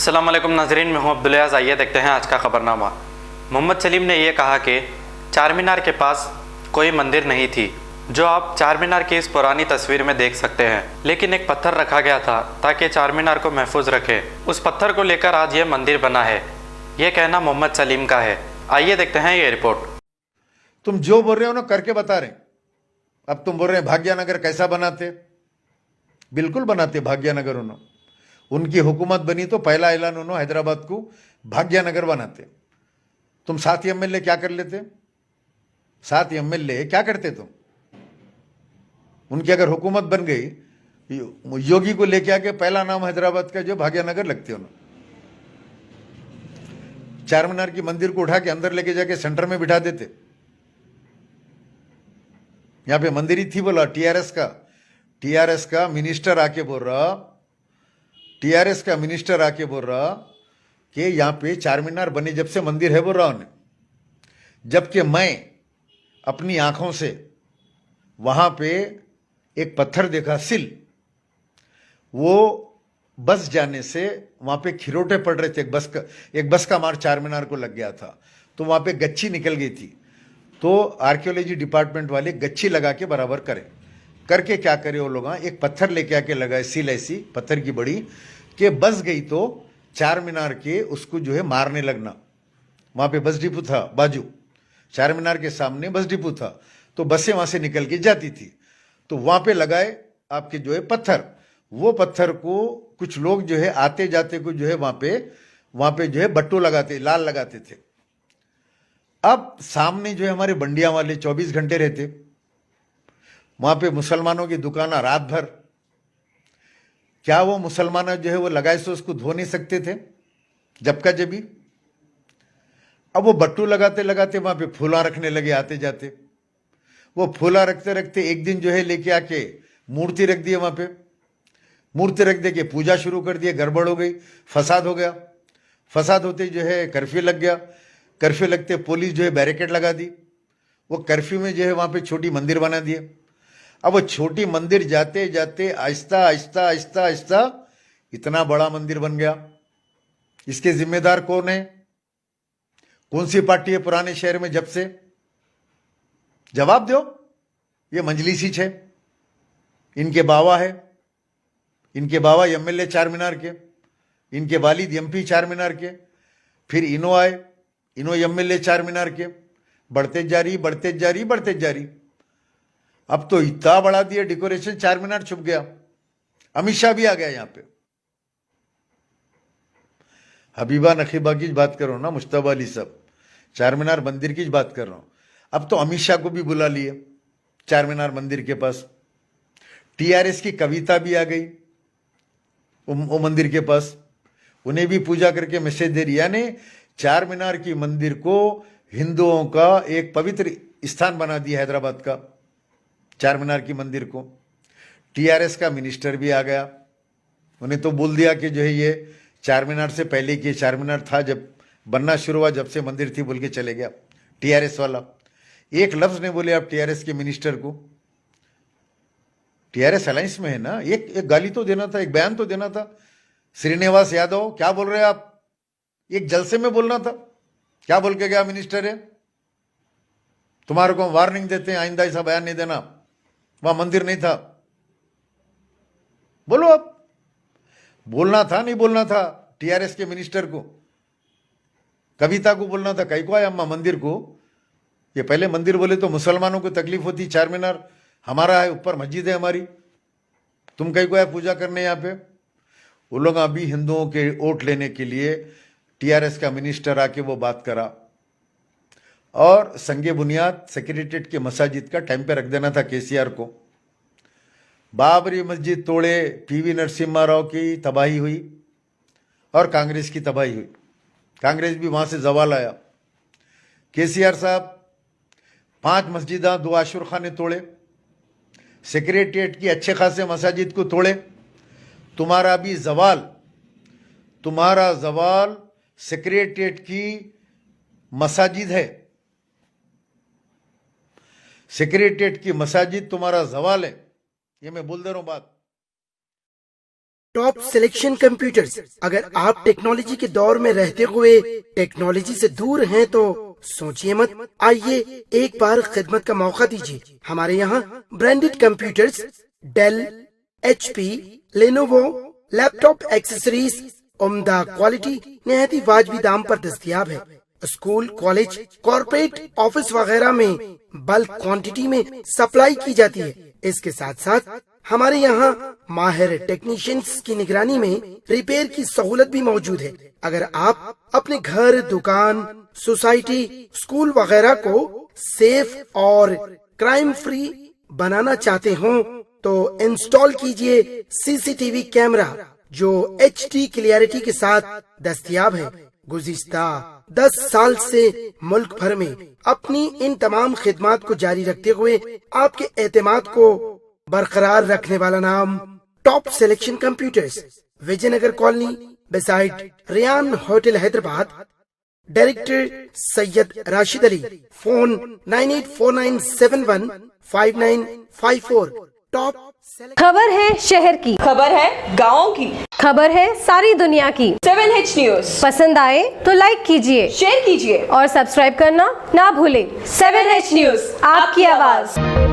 अस्सलाम वालेकुम नाजरीन, मैं हूं अब्दुल्लाज। आइए देखते हैं आज का खबरनामा। मोहम्मद सलीम ने यह कहा कि चार मीनार के पास कोई मंदिर नहीं थी, जो आप चार मीनार की इस पुरानी तस्वीर में देख सकते हैं, लेकिन एक पत्थर रखा गया था ताकि चार मीनार को महफूज रखे। उस पत्थर को लेकर आज ये मंदिर बना है। ये कहना मोहम्मद सलीम का है। आइए देखते हैं ये रिपोर्ट। तुम जो बोल रहे हो ना करके बता रहे। अब तुम बोल रहे हैं भाग्यनगर कैसा बनाते? बिल्कुल बनाते भाग्यनगर। उन्होंने उनकी हुकूमत बनी तो पहला ऐलान उन्होंने हैदराबाद को भाग्यनगर बनाते। तुम 7 एमएलए क्या कर लेते? 7 एमएलए क्या करते तुम? उनकी अगर हुकूमत बन गई, योगी को लेके आके पहला नाम हैदराबाद का जो भाग्यनगर लगते हो ना। चार मीनार की मंदिर को उठा के अंदर लेके जाके सेंटर में बिठा देते। यहां पे मंदिर ही थी बोला टीआरएस का मिनिस्टर आके बोल रहा, टीआरएस का मिनिस्टर आके बोल रहा कि यहां पे चार मीनार बने जब से मंदिर है बोल रहा उन्हें। जबकि मैं अपनी आंखों से वहां पे एक पत्थर देखा, सिल, वो बस जाने से वहां पे खिरोटे पड़ रहे थे। एक बस का मार चार मीनार को लग गया था, तो वहां पे गच्छी निकल गई थी। तो आर्कियोलॉजी डिपार्टमेंट वाले गच्छी लगा के बराबर करें। करके क्या करे वो लोग, एक पत्थर लेके आके लगाए, सील ऐसी पत्थर की बड़ी कि बस गई तो चार मीनार के उसको जो है मारने लगना। वहां पे बस डिपो था बाजू, चार मीनार के सामने बस डिपो था, तो बसें वहां से निकल के जाती थी। तो वहां पे लगाए आपके जो है पत्थर। वो पत्थर को कुछ लोग जो है आते जाते को जो है वहां पे जो है बट्टू लगाते, लाल लगाते थे। अब सामने जो है हमारे बंडिया वाले 24 घंटे रहते, वहां पे मुसलमानों की दुकान रात भर। क्या वो मुसलमान जो है वो लगाए से उसको धो नहीं सकते थे जब का जभी? अब वो बट्टू लगाते लगाते वहां पे फूला रखने लगे आते जाते। वो फूला रखते रखते एक दिन जो है लेके आके मूर्ति रख दिए वहां पे। मूर्ति रख दे के पूजा शुरू कर दिए, गड़बड़ हो गई, फसाद हो गया। फसाद होते जो है कर्फ्यू लग गया। कर्फ्यू लगते पुलिस जो है बैरिकेड लगा दी। वो कर्फ्यू में जो है वहां पे छोटी मंदिर बना दिए। अब वो छोटी मंदिर जाते जाते आहिस्ता आहिस्ता आहिस्ता आहिस्ता इतना बड़ा मंदिर बन गया। इसके जिम्मेदार कौन है? कौन सी पार्टी है पुराने शहर में जब से? जवाब दो। ये मजलिसी है, इनके बावा है, इनके बावा एमएलए चार मीनार के, इनके वालिद एमपी चार मीनार के, फिर इनो आए, इनो एमएलए चार मीनार के। बढ़ते जारी बढ़ते जारी बढ़ते जारी। अब तो इतना बढ़ा दिया डेकोरेशन, चार मीनार छुप गया। अमित शाह भी आ गया यहां पे। हबीबा नकीबा की बात कर रहा हूं ना, मुश्तबा अली साहब, चार मीनार मंदिर की बात कर रहा हूं। अब तो अमित शाह को भी बुला लिए चार मीनार मंदिर के पास। टीआरएस की कविता भी आ गई वो मंदिर के पास, उन्हें भी पूजा करके मैसेज दे रही। यानी चार मीनार की मंदिर को हिंदुओं का एक पवित्र स्थान बना दिया हैदराबाद का, चार मीनार की मंदिर को। टीआरएस का मिनिस्टर भी आ गया, उन्हें तो बोल दिया कि जो है ये चार मीनार से पहले की चार मीनार था, जब बनना शुरू हुआ जब से मंदिर थी बोल के चले गया टीआरएस वाला। एक लफ्ज नहीं बोले आप टीआरएस के मिनिस्टर को। टीआरएस अलायंस में है ना, एक गाली तो देना था, एक बयान तो देना था। श्रीनिवास यादव क्या बोल रहे हैं आप? एक जलसे में बोलना था। क्या बोल के गया मिनिस्टर है? तुम्हारे को वार्निंग देते हैं, आइंदा ऐसा बयान नहीं देना, वहां मंदिर नहीं था। बोलो आप, बोलना था नहीं बोलना था? टीआरएस के मिनिस्टर को, कविता को बोलना था। कई को आया अम्मा मंदिर को? ये पहले मंदिर बोले तो मुसलमानों को तकलीफ होती। चार मीनार हमारा है, ऊपर मस्जिद है हमारी, तुम कहीं को आया पूजा करने यहां पे? वो लोग अभी हिंदुओं के वोट लेने के लिए टीआरएस का मिनिस्टर आके वो बात करा, और संगे बुनियाद सेक्रेटरीट के मसाजिद का टाइम पे रख देना था केसीआर को। बाबरी मस्जिद तोड़े, पीवी नरसिम्हा राव की तबाही हुई और कांग्रेस की तबाही हुई। कांग्रेस भी वहां से जवाल आया। केसीआर साहब 5 मस्जिदा, 2 आशुर खाने तोड़े, सेक्रेटरीट की अच्छे खासे मसाजिद को तोड़े। तुम्हारा भी जवाल, तुम्हारा जवाल सेक्रेटरीट की मसाजिद है, सेक्रेटरीट की मसाजिद तुम्हारा जवाल है। ये मैं बोल दे रहा हूं बात। Top selection computers. अगर आप टेक्नोलॉजी के दौर में रहते हुए टेक्नोलॉजी से दूर हैं तो सोचिए मत, आइए एक बार खिदमत का मौका दीजिए। हमारे यहाँ branded computers Dell, HP, Lenovo, laptop accessories उम्दा क्वालिटी निहायत ही वाजबी दाम पर दस्तयाब है। स्कूल, कॉलेज, कॉर्पोरेट, ऑफिस वगैरह में बल्क क्वांटिटी में सप्लाई की जाती है। इसके साथ साथ हमारे यहाँ माहिर टेक्नीशियंस की निगरानी में रिपेयर की सहूलत भी मौजूद है। अगर आप अपने घर, दुकान, सोसाइटी, स्कूल वगैरह को सेफ और क्राइम फ्री बनाना चाहते हो तो इंस्टॉल कीजिए CCTV कैमरा जो HD क्लियरिटी के साथ दस्तयाब है। गुज़िश्ता 10 साल से मुल्क भर में अपनी इन तमाम खिदमात को जारी रखते हुए आपके एतमाद को बरकरार रखने वाला नाम top selection computers, Vijaynagar colony beside Riyan hotel, Hyderabad. Director Syed Rashid Ali. Phone 9849715954। Top खबर है शहर की, खबर है गाँव की, खबर है सारी दुनिया की। 7H न्यूज पसंद आए तो लाइक कीजिए, शेयर कीजिए और सब्सक्राइब करना ना भूलें। 7H न्यूज, आपकी आवाज।